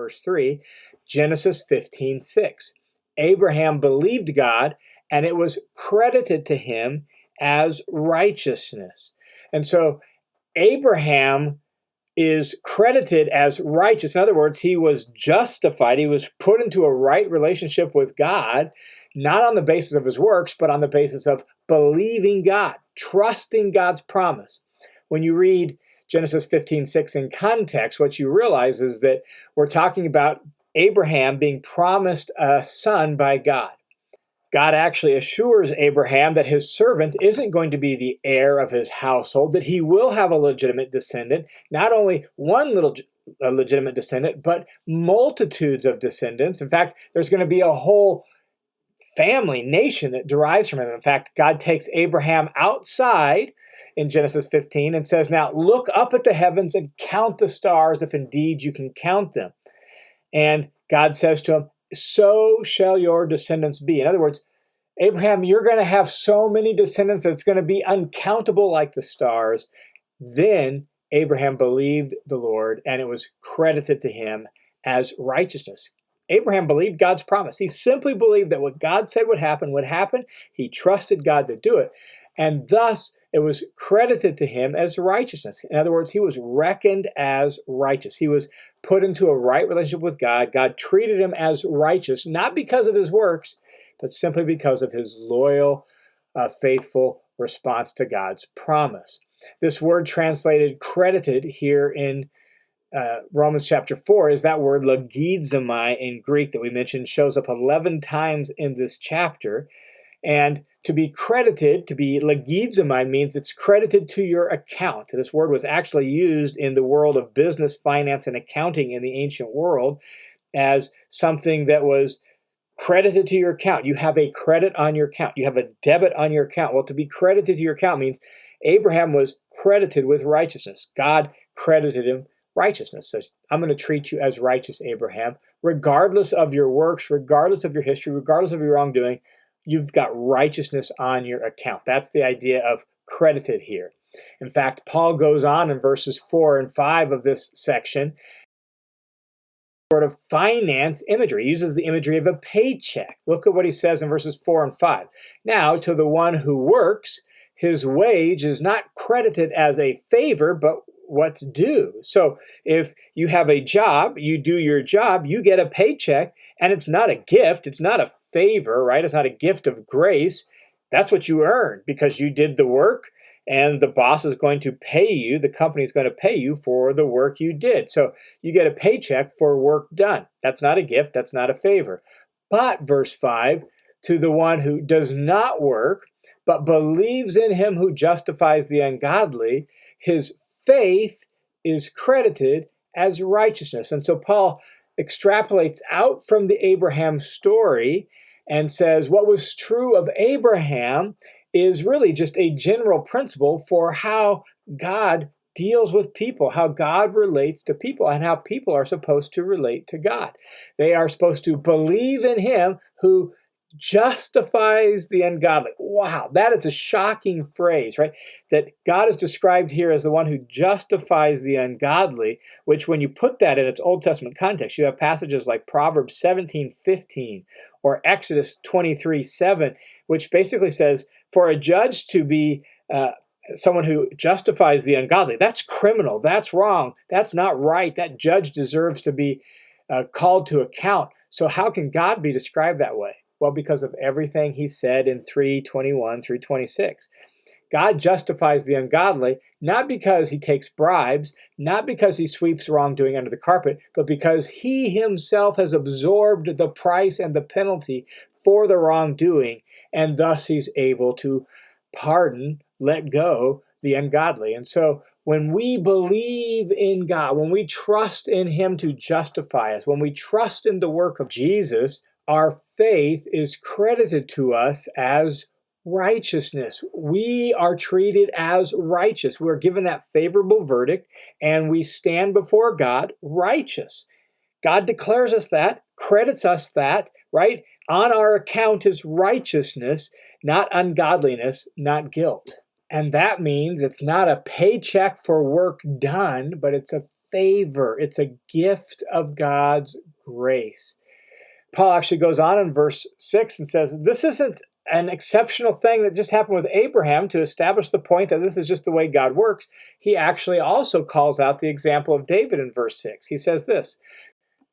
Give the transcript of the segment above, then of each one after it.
verse 3, Genesis 15:6. Abraham believed God, and it was credited to him as righteousness. And so Abraham is credited as righteous. In other words, he was justified. He was put into a right relationship with God, not on the basis of his works, but on the basis of believing God, trusting God's promise. When you read Genesis 15:6 in context, what you realize is that we're talking about Abraham being promised a son by God. God actually assures Abraham that his servant isn't going to be the heir of his household, that he will have a legitimate descendant, not only one legitimate descendant, but multitudes of descendants. In fact, there's going to be a whole family, nation that derives from him. In fact, God takes Abraham outside in Genesis 15 and says, now look up at the heavens and count the stars if indeed you can count them. And God says to him, so shall your descendants be. In other words, Abraham, you're going to have so many descendants that it's going to be uncountable like the stars. Then Abraham believed the Lord, and it was credited to him as righteousness. Abraham believed God's promise. He simply believed that what God said would happen would happen. He trusted God to do it. And thus, it was credited to him as righteousness. In other words, he was reckoned as righteous. He was put into a right relationship with God. God treated him as righteous, not because of his works, but simply because of his loyal, faithful response to God's promise. This word translated credited here in Romans chapter 4 is that word logizomai in Greek that we mentioned, shows up 11 times in this chapter. And to be credited, to be logizomai, means it's credited to your account. This word was actually used in the world of business, finance, and accounting in the ancient world as something that was credited to your account. You have a credit on your account. You have a debit on your account. Well, to be credited to your account means Abraham was credited with righteousness. God credited him righteousness. Says, I'm going to treat you as righteous, Abraham, regardless of your works, regardless of your history, regardless of your wrongdoing. You've got righteousness on your account. That's the idea of credited here. In fact, Paul goes on in verses 4 and 5 of this section, sort of finance imagery. He uses the imagery of a paycheck. Look at what he says in verses 4 and 5. Now, to the one who works, his wage is not credited as a favor, but what's due. So if you have a job, you do your job, you get a paycheck, and it's not a gift, it's not a favor, right? It's not a gift of grace. That's what you earn because you did the work, and the boss is going to pay you, the company is going to pay you for the work you did. So you get a paycheck for work done. That's not a gift, that's not a favor. But, verse 5, to the one who does not work, but believes in him who justifies the ungodly, his faith is credited as righteousness. And so Paul extrapolates out from the Abraham story and says what was true of Abraham is really just a general principle for how God deals with people, how God relates to people, and how people are supposed to relate to God. They are supposed to believe in him who justifies the ungodly. Wow, that is a shocking phrase, right? That God is described here as the one who justifies the ungodly, which when you put that in its Old Testament context, you have passages like Proverbs 17:15 or Exodus 23:7, which basically says, for a judge to be someone who justifies the ungodly, that's criminal, that's wrong, that's not right, that judge deserves to be called to account. So how can God be described that way? Well, because of everything he said in 3:21 through 26. God justifies the ungodly, not because he takes bribes, not because he sweeps wrongdoing under the carpet, but because he himself has absorbed the price and the penalty for the wrongdoing, and thus he's able to pardon, let go the ungodly. And so when we believe in God, when we trust in him to justify us, when we trust in the work of Jesus, our faith is credited to us as righteousness. We are treated as righteous. We're given that favorable verdict, and we stand before God righteous. God declares us that, credits us that, right? On our account is righteousness, not ungodliness, not guilt. And that means it's not a paycheck for work done, but it's a favor. It's a gift of God's grace. Paul actually goes on in verse 6 and says, this isn't an exceptional thing that just happened with Abraham to establish the point that this is just the way God works. He actually also calls out the example of David in verse 6. He says this,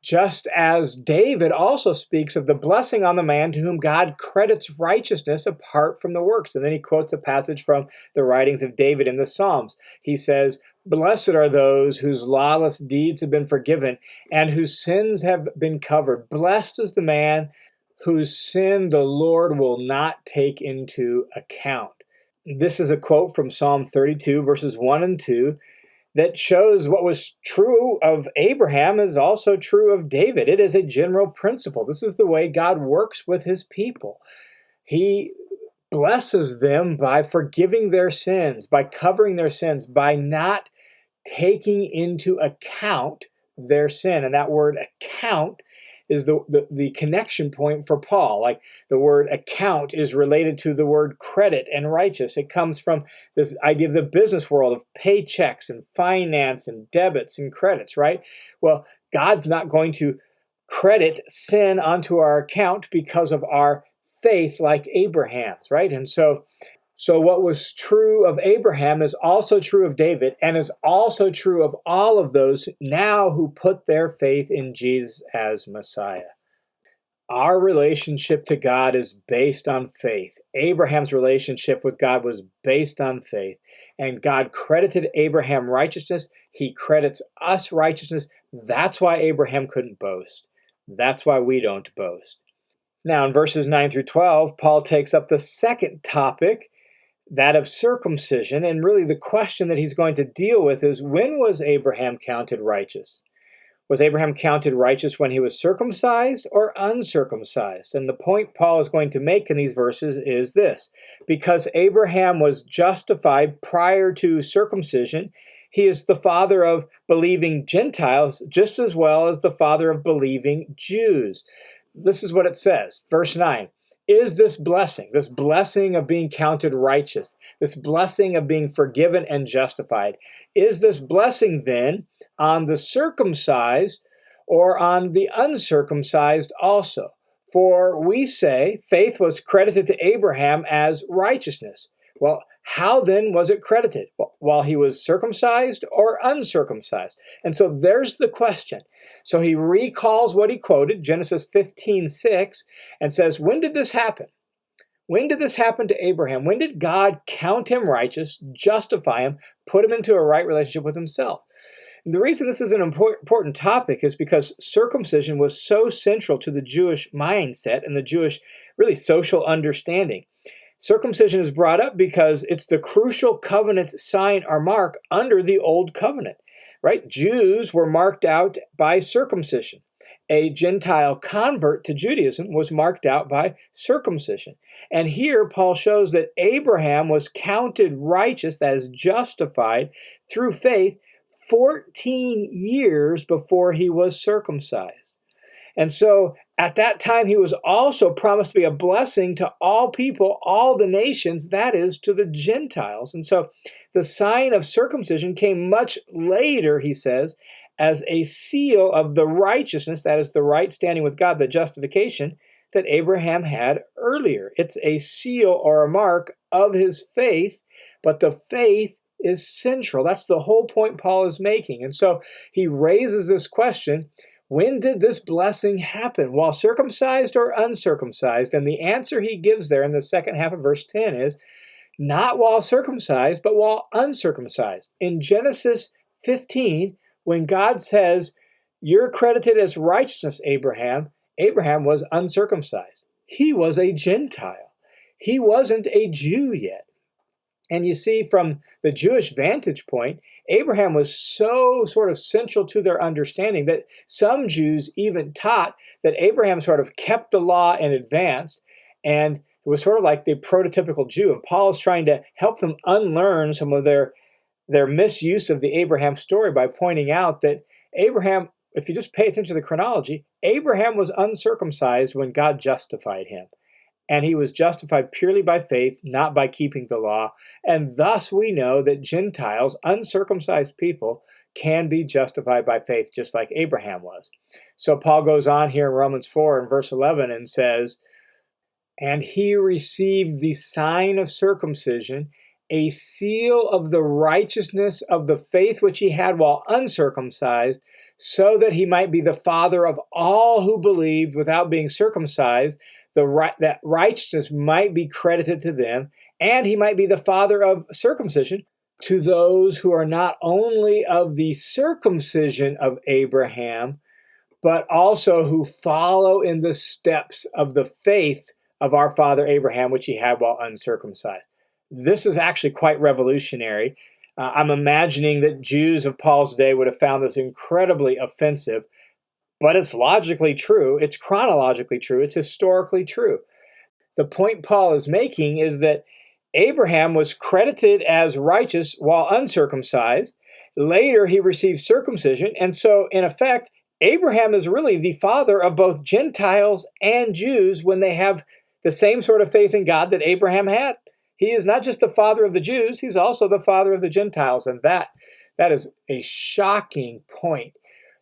just as David also speaks of the blessing on the man to whom God credits righteousness apart from the works. And then he quotes a passage from the writings of David in the Psalms. He says, blessed are those whose lawless deeds have been forgiven and whose sins have been covered. Blessed is the man whose sin the Lord will not take into account. This is a quote from Psalm 32, verses 1 and 2. That shows what was true of Abraham is also true of David. It is a general principle. This is the way God works with his people. He blesses them by forgiving their sins, by covering their sins, by not taking into account their sin. And that word account is the connection point for Paul. Like the word account is related to the word credit and righteous. It comes from this idea of the business world of paychecks and finance and debits and credits, right? Well, God's not going to credit sin onto our account because of our faith like Abraham's, right? And so what was true of Abraham is also true of David and is also true of all of those now who put their faith in Jesus as Messiah. Our relationship to God is based on faith. Abraham's relationship with God was based on faith. And God credited Abraham righteousness. He credits us righteousness. That's why Abraham couldn't boast. That's why we don't boast. Now, in verses 9 through 12, Paul takes up the second topic, that of circumcision, and really the question that he's going to deal with is, when was Abraham counted righteous? Was Abraham counted righteous when he was circumcised or uncircumcised? And the point Paul is going to make in these verses is this: because Abraham was justified prior to circumcision, he is the father of believing Gentiles just as well as the father of believing Jews. This is what it says, verse 9. Is this blessing of being counted righteous, this blessing of being forgiven and justified, is this blessing then on the circumcised or on the uncircumcised also? For we say faith was credited to Abraham as righteousness. Well, how then was it credited? While he was circumcised or uncircumcised? And so there's the question. So he recalls what he quoted, Genesis 15:6, and says, when did this happen? When did this happen to Abraham? When did God count him righteous, justify him, put him into a right relationship with himself? And the reason this is an important topic is because circumcision was so central to the Jewish mindset and the Jewish, really, social understanding. Circumcision is brought up because it's the crucial covenant sign or mark under the Old Covenant, right? Jews were marked out by circumcision. A Gentile convert to Judaism was marked out by circumcision. And here Paul shows that Abraham was counted righteous, that is justified, through faith 14 years before he was circumcised. And so at that time, he was also promised to be a blessing to all people, all the nations, that is, to the Gentiles. And so the sign of circumcision came much later, he says, as a seal of the righteousness, that is, the right standing with God, the justification that Abraham had earlier. It's a seal or a mark of his faith, but the faith is central. That's the whole point Paul is making. And so he raises this question: when did this blessing happen? While circumcised or uncircumcised? And the answer he gives there in the second half of verse 10 is, not while circumcised, but while uncircumcised. In Genesis 15, when God says, you're credited as righteousness, Abraham, Abraham was uncircumcised. He was a Gentile. He wasn't a Jew yet. And you see, from the Jewish vantage point, Abraham was so sort of central to their understanding that some Jews even taught that Abraham sort of kept the law in advance, and it was sort of like the prototypical Jew. And Paul is trying to help them unlearn some of their misuse of the Abraham story by pointing out that Abraham, if you just pay attention to the chronology, Abraham was uncircumcised when God justified him. And he was justified purely by faith, not by keeping the law. And thus we know that Gentiles, uncircumcised people, can be justified by faith just like Abraham was. So Paul goes on here in Romans 4 and verse 11 and says, and he received the sign of circumcision, a seal of the righteousness of the faith which he had while uncircumcised, so that he might be the father of all who believed without being circumcised, that righteousness might be credited to them, and he might be the father of circumcision to those who are not only of the circumcision of Abraham, but also who follow in the steps of the faith of our father Abraham, which he had while uncircumcised. This is actually quite revolutionary. I'm imagining that Jews of Paul's day would have found this incredibly offensive, but it's logically true, it's chronologically true, it's historically true. The point Paul is making is that Abraham was credited as righteous while uncircumcised. Later, he received circumcision, and so, in effect, Abraham is really the father of both Gentiles and Jews when they have the same sort of faith in God that Abraham had. He is not just the father of the Jews, he's also the father of the Gentiles. And that is a shocking point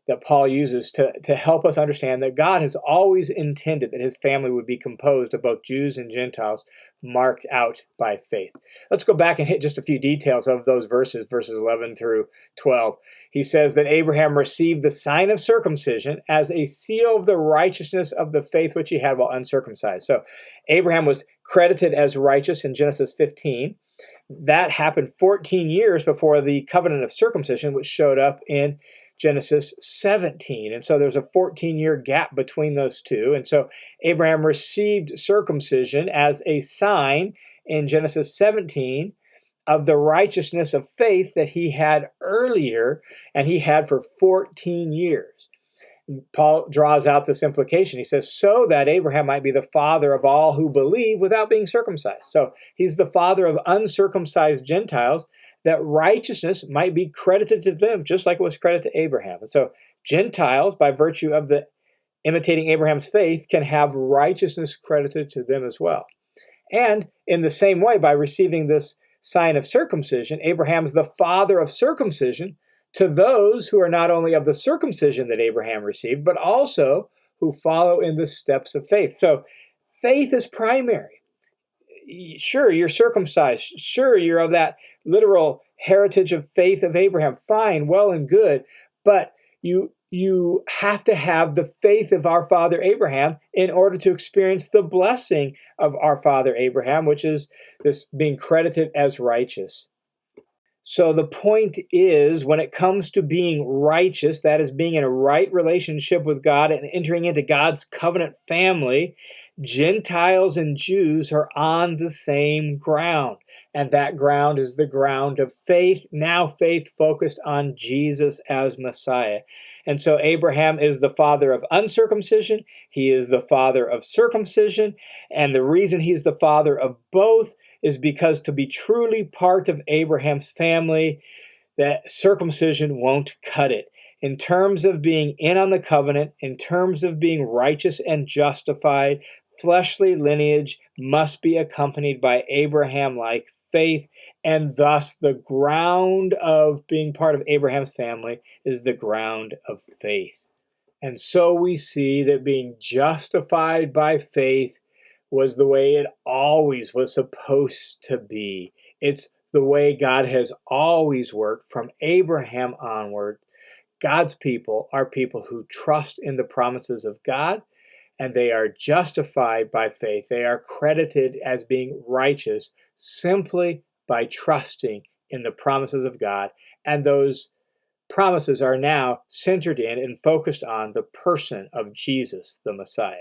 that Paul uses to help us understand that God has always intended that his family would be composed of both Jews and Gentiles, marked out by faith. Let's go back and hit just a few details of those verses 11 through 12. He says that Abraham received the sign of circumcision as a seal of the righteousness of the faith which he had while uncircumcised. So Abraham was credited as righteous in Genesis 15. That happened 14 years before the covenant of circumcision, which showed up in Genesis 17. And so there's a 14-year gap between those two. And so Abraham received circumcision as a sign in Genesis 17 of the righteousness of faith that he had earlier, and he had for 14 years. Paul draws out this implication. He says, so that Abraham might be the father of all who believe without being circumcised. So he's the father of uncircumcised Gentiles, that righteousness might be credited to them, just like it was credited to Abraham. And so Gentiles, by virtue of the imitating Abraham's faith, can have righteousness credited to them as well. And in the same way, by receiving this sign of circumcision, Abraham's the father of circumcision to those who are not only of the circumcision that Abraham received, but also who follow in the steps of faith. So faith is primary. Sure, you're circumcised. Sure, you're of that literal heritage of faith of Abraham. Fine, well and good. But you have to have the faith of our father Abraham in order to experience the blessing of our father Abraham, which is this being credited as righteous. So the point is, when it comes to being righteous, that is being in a right relationship with God and entering into God's covenant family, Gentiles and Jews are on the same ground. And that ground is the ground of faith, now faith focused on Jesus as Messiah. And so Abraham is the father of uncircumcision, he is the father of circumcision, and the reason he's the father of both is because to be truly part of Abraham's family, that circumcision won't cut it. In terms of being in on the covenant, in terms of being righteous and justified, fleshly lineage must be accompanied by Abraham-like faith, and thus the ground of being part of Abraham's family is the ground of faith. And so we see that being justified by faith was the way it always was supposed to be. It's the way God has always worked from Abraham onward. God's people are people who trust in the promises of God, and they are justified by faith. They are credited as being righteous simply by trusting in the promises of God. And those promises are now centered in and focused on the person of Jesus, the Messiah.